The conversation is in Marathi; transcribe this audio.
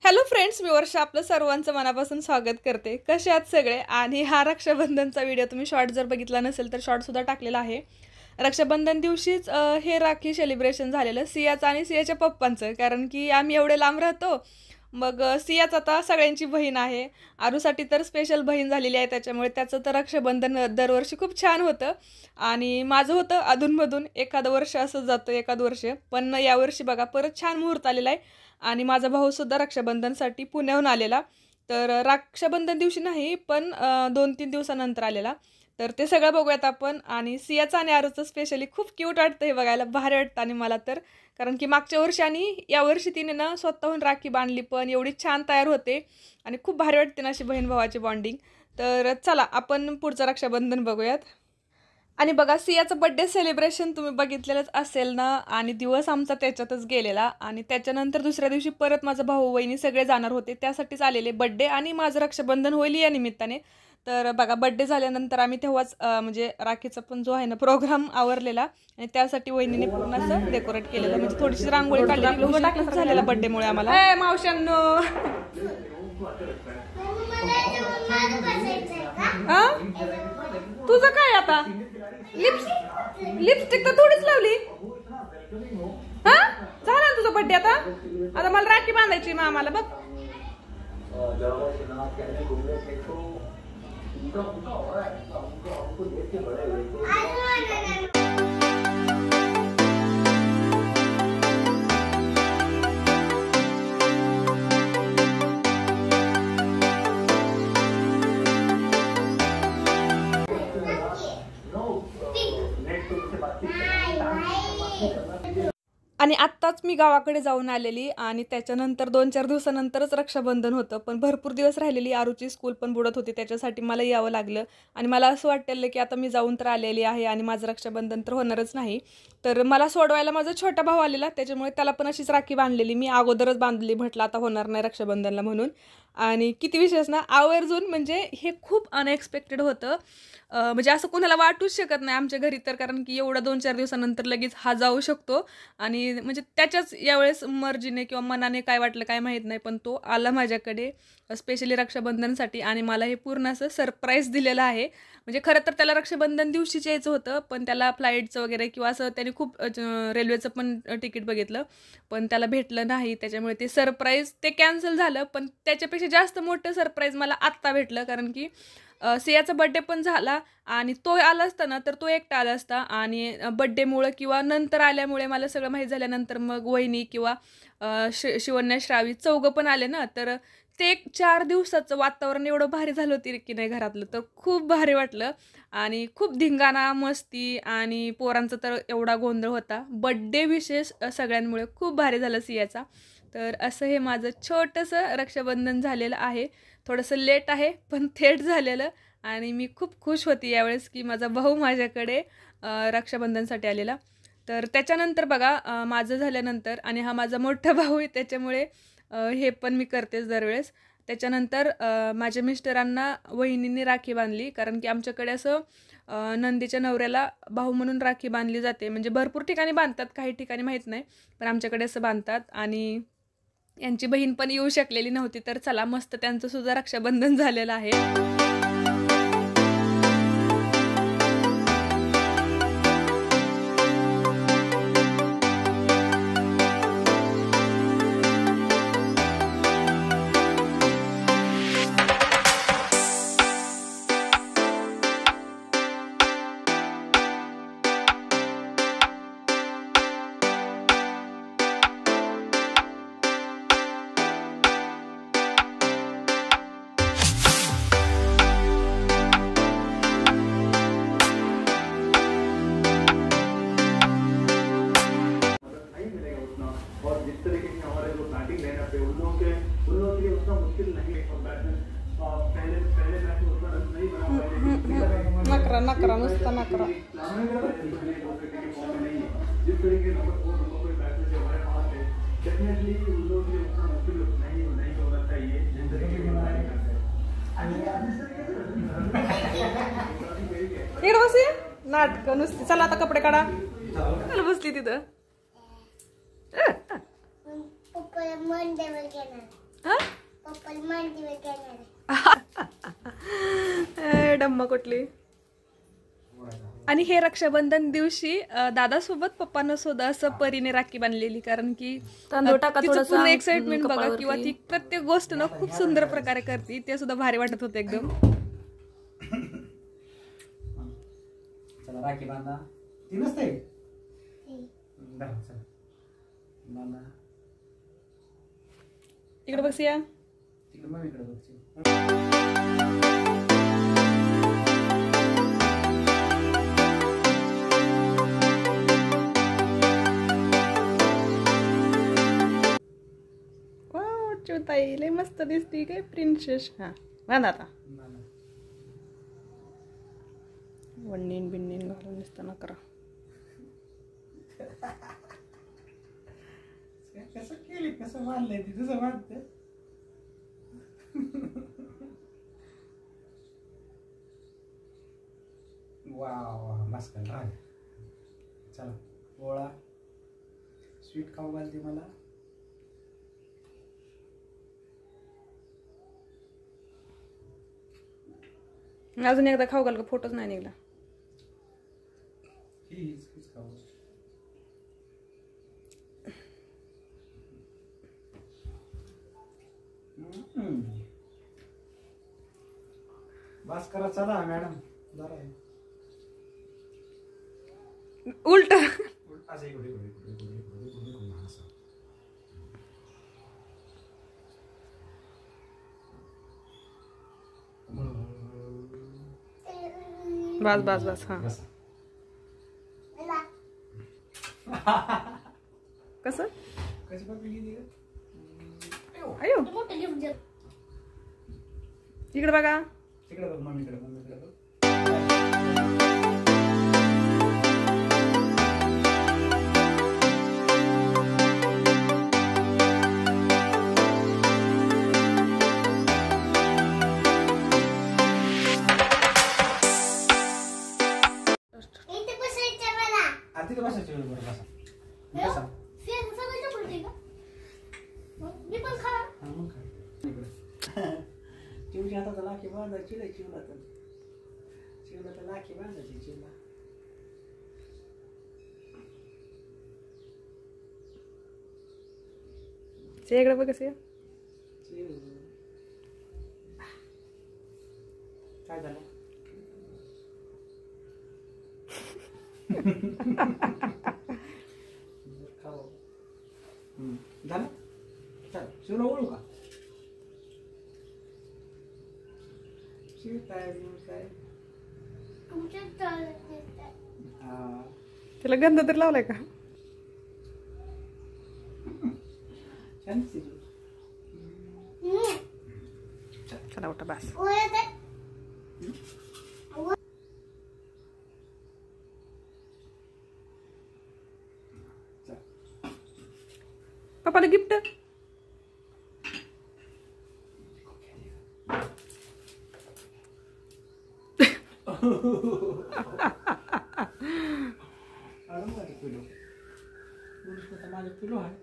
हॅलो फ्रेंड्स, मी वर्षा आपलं सर्वांचं मनापासून स्वागत करते. कसे आहात सगळे? आणि हा रक्षाबंधनचा व्हिडिओ तुम्ही शॉर्ट जर बघितला नसेल तर शॉर्टसुद्धा टाकलेला आहे. रक्षाबंधन दिवशीच हे राखी सेलिब्रेशन झालेलं सियाचं आणि सियाच्या पप्पांचं, कारण की आम्ही एवढे लांब राहतो. मग सियाच आता सगळ्यांची बहीण आहे. आरूसाठी तर स्पेशल बहीण झालेली आहे, त्याच्यामुळे त्याचं तर रक्षाबंधन दरवर्षी खूप छान होतं. आणि माझं होतं अधूनमधून एखादं वर्ष असं जातं, एखादं वर्ष. पण यावर्षी बघा परत छान मुहूर्त आलेला आहे. आणि माझा भाऊसुद्धा रक्षाबंधनसाठी पुण्याहून आलेला. तर रक्षाबंधन दिवशी नाही, पण 2-3 दिवसानंतर आलेला. तर ते सगळं बघूयात आपण. आणि सियाचं आणि आरूचं स्पेशली खूप क्यूट वाटतं हे बघायला, भारी वाटतं. आणि मला तर कारण की मागच्या वर्षी आणि यावर्षी तिने ना स्वतःहून राखी बांधली, पण एवढी छान तयार होते आणि खूप भारी वाटते ना अशी बहीण भावाची बॉन्डिंग. तर चला आपण पुढचं रक्षाबंधन बघूयात. आणि बघा, सियाचं बड्डे सेलिब्रेशन तुम्ही बघितलेलंच असेल ना. आणि दिवस आमचा त्याच्यातच गेलेला. आणि त्याच्यानंतर दुसऱ्या दिवशी परत माझा भाऊ वहिनी सगळे जाणार होते, त्यासाठीच आलेले बड्डे आणि माझं रक्षाबंधन होईल या निमित्ताने. तर बघा, बड्डे झाल्यानंतर आम्ही तेव्हाच म्हणजे राखीचा पण जो आहे ना प्रोग्राम आवरलेला. आणि त्यासाठी वहिनीने पूर्ण असं डेकोरेट केलेलं, म्हणजे थोडीशी रांगोळी काढलेली. उशिरा झालेला बड्डेमुळे आम्हाला. मावशांनो, तुझं काय आता? लिपस्टिक तर थोडीच लावली. हा, झाला ना तुझा बड्डे. आता आता मला राखी बांधायची मग आम्हाला बघ. आणि आत्ताच मी गावाकडे जाऊन आलेली. आणि त्याच्यानंतर 2-4 दिवसानंतरच रक्षाबंधन होतं, पण भरपूर दिवस राहिलेली. आरूची स्कूल पण बुडत होती, त्याच्यासाठी मला यावं लागलं. आणि मला असं वाटलं की आता मी जाऊन तर आलेली आहे आणि माझं रक्षाबंधन तर होणारच नाही. तर मला सोडवायला माझा छोटा भाऊ आलेला, त्याच्यामुळे त्याला पण अशीच राखी बांधलेली. मी अगोदरच बांधली, म्हटलं आता होणार नाही रक्षाबंधनला म्हणून. आणि किती विशेष ना, आवर्जून म्हणजे हे खूप अनएक्सपेक्टेड होतं. म्हणजे असं कोणाला वाटूच शकत नाही आमच्या घरी तर, कारण की एवढा 2-4 दिवसानंतर लगेच हा जाऊ शकतो. आणि म्हणजे त्याच्याच यावेळेस मर्जीने किंवा मनाने काय वाटलं काय माहीत नाही, पण तो आला माझ्याकडे स्पेशली रक्षाबंधनसाठी. आणि मला हे पूर्ण असं सरप्राईज दिलेलं आहे. म्हणजे खरं तर त्याला रक्षाबंधन दिवशीच यायचं होतं, पण त्याला फ्लाईटचं वगैरे किंवा असं त्याने खूप रेल्वेचं पण तिकीट बघितलं, पण त्याला भेटलं नाही. त्याच्यामुळे ते सरप्राईज ते कॅन्सल झालं. पण त्याच्यापेक्षा जास्त मोठं सरप्राईज मला आत्ता भेटलं, कारण की सियाचा बड्डे पण झाला. आणि तो आला असता ना तर तो एकटा आला असता. आणि बड्डेमुळं किंवा नंतर आल्यामुळे मला सगळं माहीत झाल्यानंतर मग वहिनी किंवा शिवन्या श्रावी चौघं पण आले ना. तर ते एक 4 दिवसाचं वातावरण एवढं भारी झालं होतं की नाही घरातलं, तर खूप भारी वाटलं. आणि खूप धिंगाणा मस्ती आणि पोरांचा तर एवढा गोंधळ होता. बड्डे विशेष सगळ्यांमुळे खूप भारी झालं सियाचा. तर असं हे माझं छोटंसं रक्षाबंधन झालेलं आहे. थोडंसं लेट आहे पण थेट झालेलं. आणि मी खूप खुश होती यावेळेस की माझा भाऊ माझ्याकडे रक्षाबंधनसाठी आलेला. तर त्याच्यानंतर बघा, माझं झाल्यानंतर आणि हा माझा मोठा भाऊ आहे, त्याच्यामुळे हे पण मी करतेच दरवेळेस. त्याच्यानंतर माझ्या मिस्टरांना वहिनींनी राखी बांधली, कारण की आमच्याकडे असं नंदीच्या नवऱ्याला भाऊ म्हणून राखी बांधली जाते. म्हणजे भरपूर ठिकाणी बांधतात, काही ठिकाणी माहीत नाही, पण आमच्याकडे असं बांधतात. आणि यांची बहीण पण येऊ शकलेली नव्हती, तर चला मस्त त्यांचं सुद्धा रक्षाबंधन झालेलं आहे. नकरा नकरा नुसता नकरा. इकडे बस, नाटक नुसती. चला आता कपडे काढा. चला बसली तिथं. डम्मा कुठली. आणि हे रक्षाबंधन दिवशी दादासोबत पप्पांना सुद्धा असं परीने राखी बांधलेली, कारण की पूर्ण एक्साइटमेंट बघा, किंवा ती प्रत्येक गोष्ट ना खूप सुंदर प्रकारे करते, ते सुद्धा भारी वाटत होतं एकदम. चला राखी बांधा. ती नसते इकडे बघूया. तिकडे मम्मीकडे बघ. ताई लय मस्त दिसती काय प्रिन्सेस. हा बांधा आता. वणीन बिन्नीन घालून दिसताना करा. कसं केली, कसं बांधलंय ती, तुझं बांधते. वा बस कर. चला गोळा स्वीट खाऊ घालते मला. अजून एकदा खाऊ घाल का, फोटोच नाही निघला. हीच खाऊ. बस करा. चला मॅडम जरा उलट असं इकडे बस बस बस. हा कसं अयो इकडे बघा. तिकडे बघ मम्मीकडे बघ. तिथे बसायची वेळ बरं बसा. चिवच्या हातात लाखी बांधायची नाही. चिवला तर लाखी बांधायची. चिवला इकडे बघ. कसं काय झालं. खाऊ झालं. चल शिवला ओळू का. शिव काय त्याला गंध तर लावलाय का. चला उठा बस. पप्पाला गिफ्ट. माझं पिलो आहे.